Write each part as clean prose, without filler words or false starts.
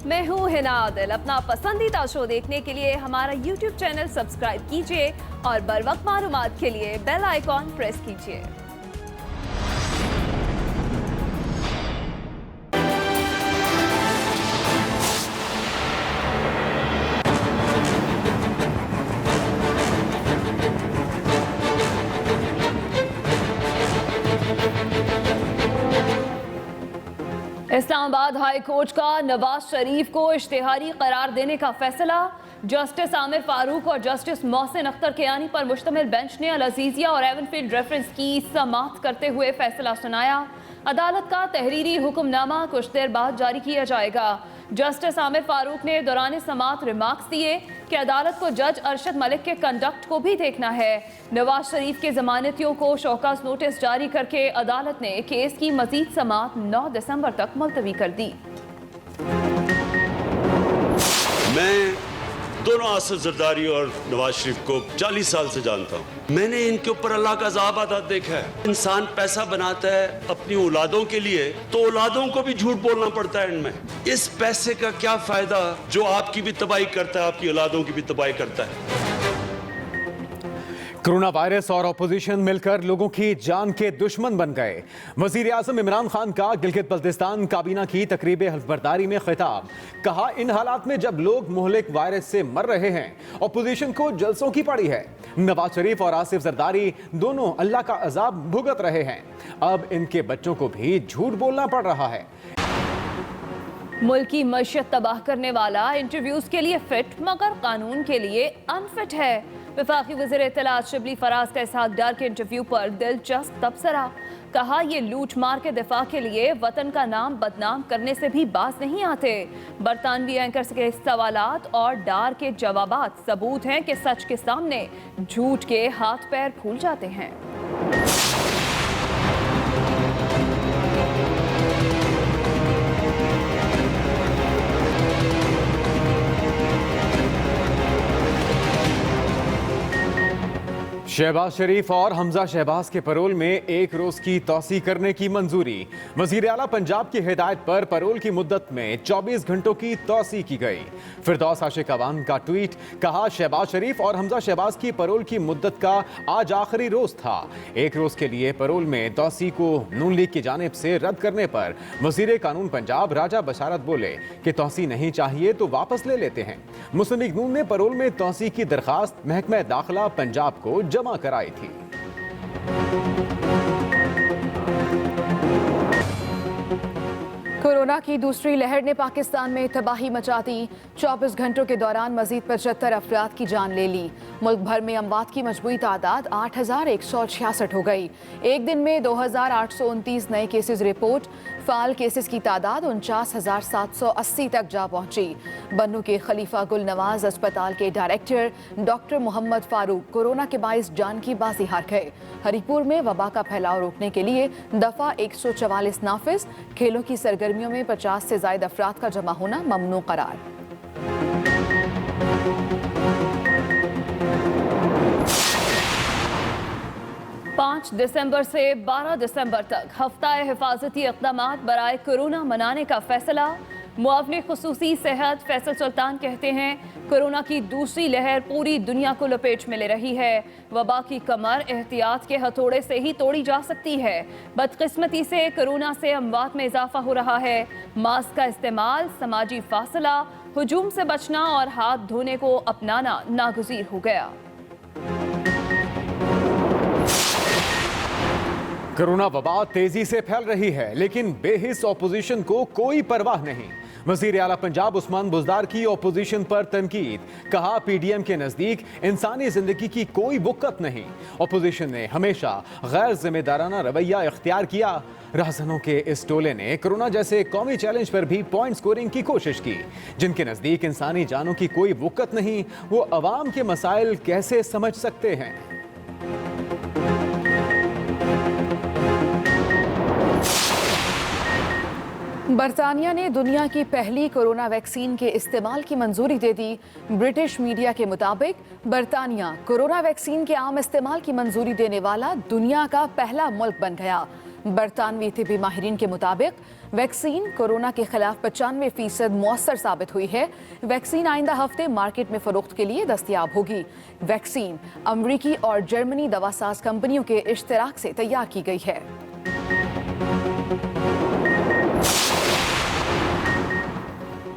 मैं हूँ हिना आदिल। अपना पसंदीदा शो देखने के लिए हमारा YouTube चैनल सब्सक्राइब कीजिए और बर वक्त मालूमात के लिए बेल आइकॉन प्रेस कीजिए। इस्लामाबाद हाई कोर्ट का नवाज शरीफ को इश्तिहारी करार देने का फैसला। जस्टिस आमिर फारूक और जस्टिस मोहसिन अख्तर कियानी पर मुश्तमिल बेंच ने अल अजीजिया और एवनफील्ड रेफरेंस की समाअत करते हुए फैसला सुनाया। अदालत का तहरीरी हुक्मनामा कुछ देर बाद जारी किया जाएगा। जस्टिस आमिर फारूक ने दौरान समाअत रिमार्क्स दिए कि अदालत को जज अरशद मलिक के कंडक्ट को भी देखना है। नवाज शरीफ के जमानतियों को शौकस नोटिस जारी करके अदालत ने केस की मजीद समाअत 9 दिसंबर तक मुलतवी कर दी। मैं दोनों आसिफ जरदारी और नवाज शरीफ को 40 साल से जानता हूँ। मैंने इनके ऊपर अल्लाह का अज़ाब आता देखा है। इंसान पैसा बनाता है अपनी औलादों के लिए, तो औलादों को भी झूठ बोलना पड़ता है इनमें। इस पैसे का क्या फायदा जो आपकी भी तबाही करता है, आपकी औलादों की भी तबाही करता है। कोरोना वायरस और अपोजिशन मिलकर लोगों की जान के दुश्मन बन गए। वजीर आजम इमरान खान का गिलगित बल्तिस्तान काबीना की तकरीब हल्फबरदारी में खिताब। कहा, इन हालात में जब लोग मुहलिक वायरस से मर रहे हैं, अपोजिशन को जलसों की पड़ी है। नवाज शरीफ और आसिफ जरदारी दोनों अल्लाह का अजाब भुगत रहे हैं। अब इनके बच्चों को भी झूठ बोलना पड़ रहा है। मुल्क की मईशत तबाह करने वाला इंटरव्यूज के लिए फिट मगर कानून के लिए अनफिट है। वफाकी वज़ीर इत्तलात शिबली फराज का इसहाक डार के इंटरव्यू पर दिलचस्प तबसरा। कहा, ये लूट मार के दिफा के लिए वतन का नाम बदनाम करने से भी बाज नहीं आते। बरतानवी एंकर के सवालात और डार के जवाबात सबूत हैं कि सच के सामने झूठ के हाथ पैर फूल जाते हैं। शहबाज शरीफ और हमजा शहबाज के परोल में एक रोज की तौसी करने की मंजूरी। वजीर आला पंजाब की हिदायत पर परोल की मुद्दत में 24 घंटों की तौसी की गई। फिरदौस आशिक अवान का ट्वीट। कहा, शहबाज शरीफ और हमजा शहबाज की परोल की मुद्दत का आज आखिरी रोज था। एक रोज के लिए परोल में तौसी को नून लीग की जानिब से रद्द करने पर वजीर कानून पंजाब राजा बशारत बोले कि तौसी नहीं चाहिए तो वापस ले लेते हैं। मुस्लिम लीग नून ने परोल में तौसी की दरखास्त महकमा दाखिला पंजाब को जमा कराई थी। कोरोना की दूसरी लहर ने पाकिस्तान में तबाही मचा दी। 24 घंटों के दौरान मजीद 75 अफराद की जान ले ली। मुल्क भर में अमवात की मजमूई तादाद 8166 हो गई। एक दिन में 2829 नए केसेस रिपोर्ट। फाल केसेस की तादाद 49,780 तक जा पहुंची। बन्नू के खलीफा गुल नवाज अस्पताल के director doctor Mohammad Farooq corona के बाइस जान की बाजी हार गए। हरिपुर में वबा का फैलाव रोकने के लिए दफा 144 नाफिज। खेलों की सरगर्मियों में 50 से ज्यादा अफराद का जमा होना ममनू करार। 5 दिसंबर से 12 दिसंबर तक हफ्ता हिफाजती इक़दामात बराए कोरोना मनाने का फैसला। मुआवने खुसूसी सेहत फैसल सुल्तान कहते हैं, कोरोना की दूसरी लहर पूरी दुनिया को लपेट में ले रही है। वबा की कमर एहतियात के हथौड़े से ही तोड़ी जा सकती है। बदकिस्मती से कोरोना से अमवात में इजाफा हो रहा है। मास्क का इस्तेमाल, समाजी फासला, हुजूम से बचना और हाथ धोने को अपनाना नागुज़ीर हो गया। कोरोना वबा तेजी से फैल रही है, लेकिन बेहिस ऑपोजिशन को कोई परवाह नहीं। वजीर आला पंजाब उस्मान बुज़दार की ऑपोजिशन पर तनकीद। कहा, पीडीएम के नजदीक इंसानी जिंदगी की कोई वक़्त नहीं। ऑपोजिशन ने हमेशा गैर जिम्मेदाराना रवैया इख्तियार किया। रहजनों के इस टोले ने कोरोना जैसे कौमी चैलेंज पर भी पॉइंट स्कोरिंग की कोशिश की। जिनके नजदीक इंसानी जानों की कोई वक़्त नहीं, वो अवाम के मसाइल कैसे समझ सकते हैं। बरतानिया ने दुनिया की पहली कोरोना वैक्सीन के इस्तेमाल की मंजूरी दे दी। ब्रिटिश मीडिया के मुताबिक बरतानिया कोरोना वैक्सीन के आम इस्तेमाल की मंजूरी देने वाला दुनिया का पहला मुल्क बन गया। बरतानवी तिबी माहिरीन के मुताबिक वैक्सीन कोरोना के खिलाफ 95% मौसर साबित हुई है। वैक्सीन आइंदा हफ्ते मार्केट में फरोख्त के लिए दस्तयाब होगी। वैक्सीन अमरीकी और जर्मनी दवासाज कंपनियों के इश्तराक से तैयार की गई है।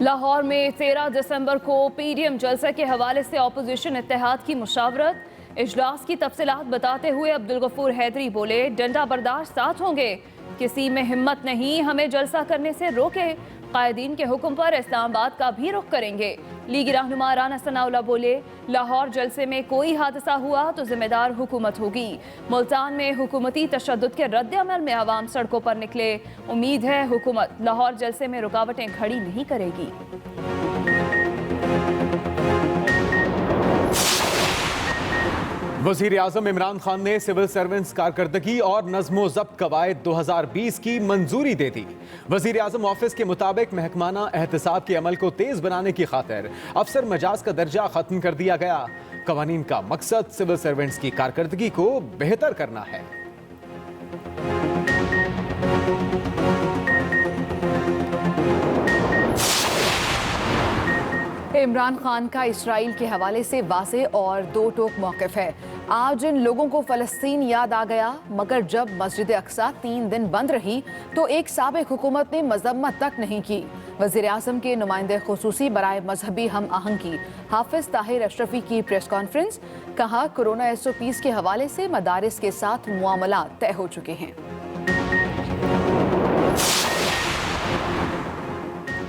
लाहौर में 13 दिसंबर को पीडीएम जलसे के हवाले से ऑपोजिशन इत्तेहाद की मुशावरत। इजलास की तफसीलात बताते हुए अब्दुल गफूर हैदरी बोले, डंडा बर्दाश्त साथ होंगे, किसी में हिम्मत नहीं हमें जलसा करने से रोके। कायदीन के हुक्म पर इस्लामाबाद का भी रुख करेंगे। लीगी रहनुमा राना सनाउल्लाह बोले, लाहौर जलसे में कोई हादसा हुआ तो जिम्मेदार हुकूमत होगी। मुल्तान में हुकूमती तशद्दुद के रद्द अमल में आवाम सड़कों पर निकले। उम्मीद है हुकूमत लाहौर जलसे में रुकावटें खड़ी नहीं करेगी। वज़ीर आज़म इमरान खान ने सिविल सर्वेंट्स कारकर्दगी और नज़्मो ज़ब्त कवायद 2020 की मंजूरी दे दी। वज़ीर आज़म ऑफिस के मुताबिक महकमाना एहतसाब के अमल को तेज बनाने की खातिर अफसर मजाज का दर्जा खत्म कर दिया गया। कवानीन का मकसद सिविल सर्वेंट्स की कारकर्दगी को बेहतर करना है। इमरान खान का इसराइल के हवाले से वाज़ेह और दो टोक मौक़िफ़ है। आज इन लोगों को फ़लस्तीन याद आ गया, मगर जब मस्जिद अक्सा 3 दिन बंद रही तो एक साबिक़ हुकूमत ने मज़म्मत तक नहीं की। वज़ीर आज़म के नुमाइंदे ख़ुसूसी बराए मजहबी हम आहंगी हाफिज़ ताहिर अशरफी की प्रेस कॉन्फ्रेंस। कहा, कोरोना SOPs के हवाले से मदारिस के साथ मुआमलात तय हो चुके हैं।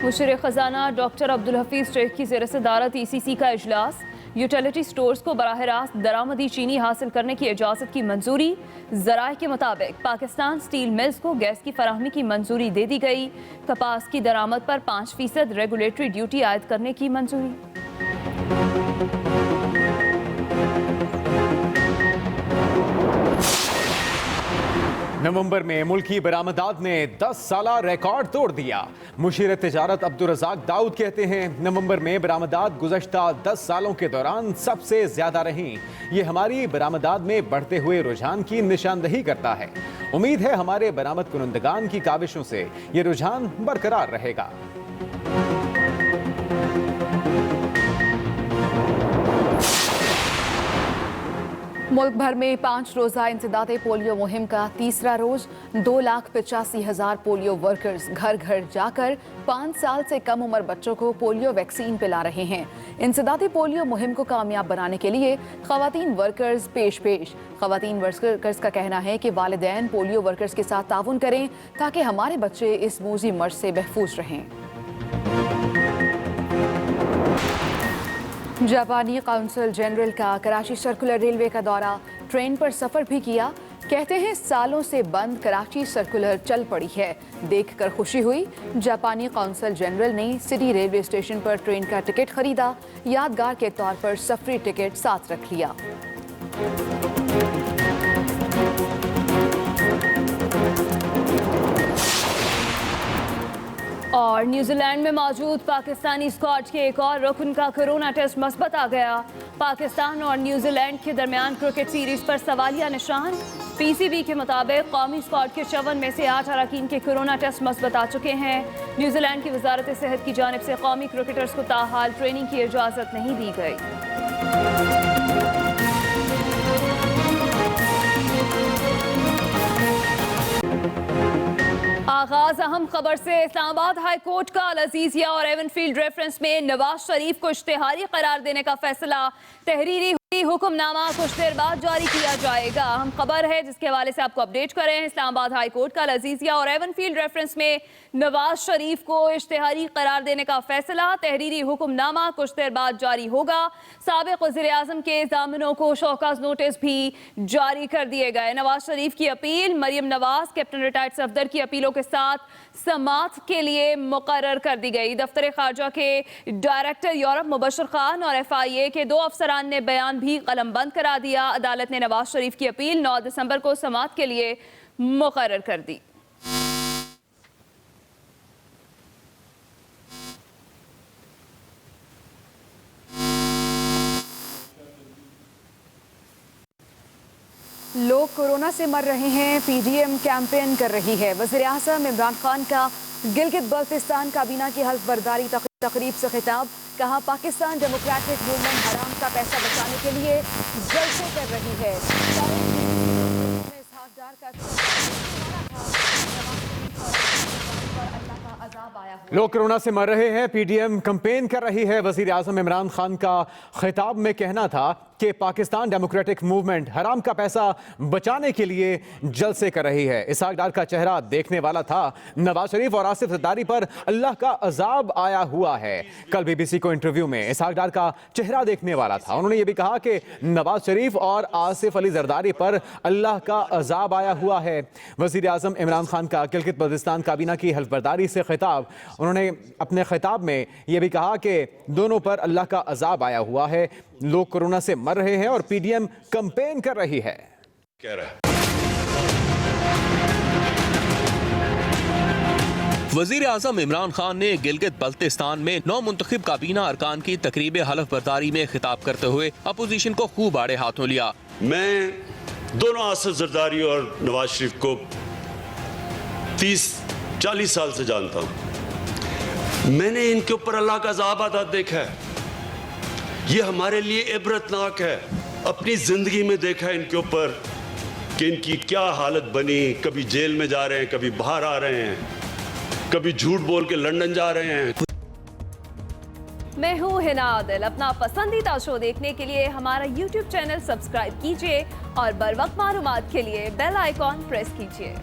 मुशीर खजाना डॉक्टर अब्दुल हफीज शेख की ज़ेर सदारत ECC का इजलास। यूटिलिटी स्टोर्स को बराह रास्त दरामदी चीनी हासिल करने की इजाज़त की मंजूरी। ज़राए के मुताबिक पाकिस्तान स्टील मिल्स को गैस की फराहमी की मंजूरी दे दी गई। कपास की दरामद पर 5% रेगुलेटरी ड्यूटी आयद करने की मंजूरी। नवंबर में मुल्की बरामदात ने 10 साला रिकॉर्ड तोड़ दिया। मुशीर तिजारत अब्दुल रज़ाक दाऊद कहते हैं, नवंबर में बरामदात गुज़श्ता 10 सालों के दौरान सबसे ज्यादा रहीं। ये हमारी बरामदात में बढ़ते हुए रुझान की निशानदही करता है। उम्मीद है हमारे बरामद कुनंदगान की काविशों से ये रुझान बरकरार रहेगा। मुल्क भर में 5 रोज़ा इंसदादे पोलियो मुहिम का तीसरा रोज 2,85,000 पोलियो वर्कर्स घर घर जाकर 5 साल से कम उम्र बच्चों को पोलियो वैक्सीन पिला रहे हैं। इंसदादे पोलियो मुहिम को कामयाब बनाने के लिए खवातीन वर्कर्स पेश। खवातीन वर्कर्स का कहना है कि वालिदैन पोलियो वर्कर्स के साथ ताउन करें ताकि हमारे बच्चे इस मूजी मर्ज से महफूज रहें। जापानी काउंसिल जनरल का कराची सर्कुलर रेलवे का दौरा, ट्रेन पर सफ़र भी किया। कहते हैं सालों से बंद कराची सर्कुलर चल पड़ी है, देखकर खुशी हुई। जापानी काउंसिल जनरल ने सिटी रेलवे स्टेशन पर ट्रेन का टिकट खरीदा, यादगार के तौर पर सफरी टिकट साथ रख लिया। और न्यूजीलैंड में मौजूद पाकिस्तानी स्क्वाड के एक और रुकन का कोरोना टेस्ट मस्बत आ गया। पाकिस्तान और न्यूजीलैंड के दरमियान क्रिकेट सीरीज पर सवालिया निशान। PCB के मुताबिक कौमी स्क्वाड के 54 में से 8 अरकान के कोरोना टेस्ट मस्बत आ चुके हैं। न्यूजीलैंड की वजारत सेहत की जानिब से कौमी क्रिकेटर्स को ताहाल ट्रेनिंग की इजाज़त नहीं दी गई। आगाज अहम खबर से। इस्लामाबाद हाई कोर्ट का अल अजीजिया और एवनफील्ड रेफरेंस में नवाज शरीफ को इश्तेहारी करार देने का फैसला। तहरीरी हुक्मनामा कुछ देर बाद जारी किया जाएगा। अहम खबर है जिसके हवाले से आपको अपडेट करें। इस्लामाबाद हाई कोर्ट का अल अजीजिया और एवनफील्ड रेफरेंस में नवाज शरीफ को इश्तेहारी करार देने का फैसला। तहरीरी हुक्मनामा कुछ देर बाद जारी होगा। साबिक वज़ीर आज़म के ज़ामिनों को शौकाज़ नोटिस भी जारी कर दिए गए। नवाज शरीफ की appeal, Maryam Nawaz, captain retired Safdar की अपीलों के साथ समाअत के लिए मुकर्रर कर दी गई। दफ्तर खारजा के डायरेक्टर यूरोप मुबशर खान और FIA के 2 अफसरान ने बयान भी कलमबंद करा दिया। अदालत ने नवाज शरीफ की अपील 9 दिसंबर को समाअत के लिए मुकर्रर कर दी। लोग कोरोना से मर रहे हैं, पीडीएम कैंपेन कर रही है। वज़ीर-ए-आज़म इमरान खान का गिलगित बल्तिस्तान काबीना की हल्फ बर्दारी तकरीब से खिताब। कहा, पाकिस्तान डेमोक्रेटिक मूवमेंट हराम का पैसा बचाने के लिए जलसे कर रही है। इसहाक डार लोग कोरोना से मर रहे हैं, पीडीएम कैंपेन कर रही है। वजीर आजम इमरान खान का खिताब में कहना था कि पाकिस्तान डेमोक्रेटिक मूवमेंट हराम का पैसा बचाने के लिए जलसे कर रही है। इसहाक डार का चेहरा देखने वाला था। नवाज शरीफ और आसिफ जरदारी पर अल्लाह का अजाब आया हुआ है। कल बीबीसी को इंटरव्यू में इसहाक डार का चेहरा देखने वाला था। उन्होंने ये भी कहा कि नवाज शरीफ और आसिफ अली जरदारी पर अल्लाह का अजाब आया हुआ है। वजीर आजम इमरान खान का गिलगित बल्तिस्तान काबीना की हल्फबर्दारी से खिताब। उन्होंने अपने खिताब में यह भी कहा कि दोनों पर अल्लाह का अजाब आया हुआ है। लोग कोरोना से मर रहे हैं और पीडीएम कैंपेन कर रही है। कह रहा है वजीर आजम इमरान खान ने गिलगित बल्तिस्तान में नौ मुंतखब काबीना अरकान की तकरीब हलफ बर्दारी में खिताब करते हुए अपोजिशन को खूब आड़े हाथों लिया। मैं दोनों आसिफ जरदारी और नवाज शरीफ को 30-40 साल से जानता हूं। मैंने इनके ऊपर अल्लाह का अज़ाब आता देखा है। ये हमारे लिए इबरतनाक है। अपनी जिंदगी में देखा है इनके ऊपर कि इनकी क्या हालत बनी। कभी जेल में जा रहे हैं, कभी बाहर आ रहे हैं, कभी झूठ बोल के लंदन जा रहे हैं। मैं हूँ हिना आदिल। अपना पसंदीदा शो देखने के लिए हमारा YouTube चैनल सब्सक्राइब कीजिए और बर वक्त मालूमात के लिए बेल आइकॉन प्रेस कीजिए।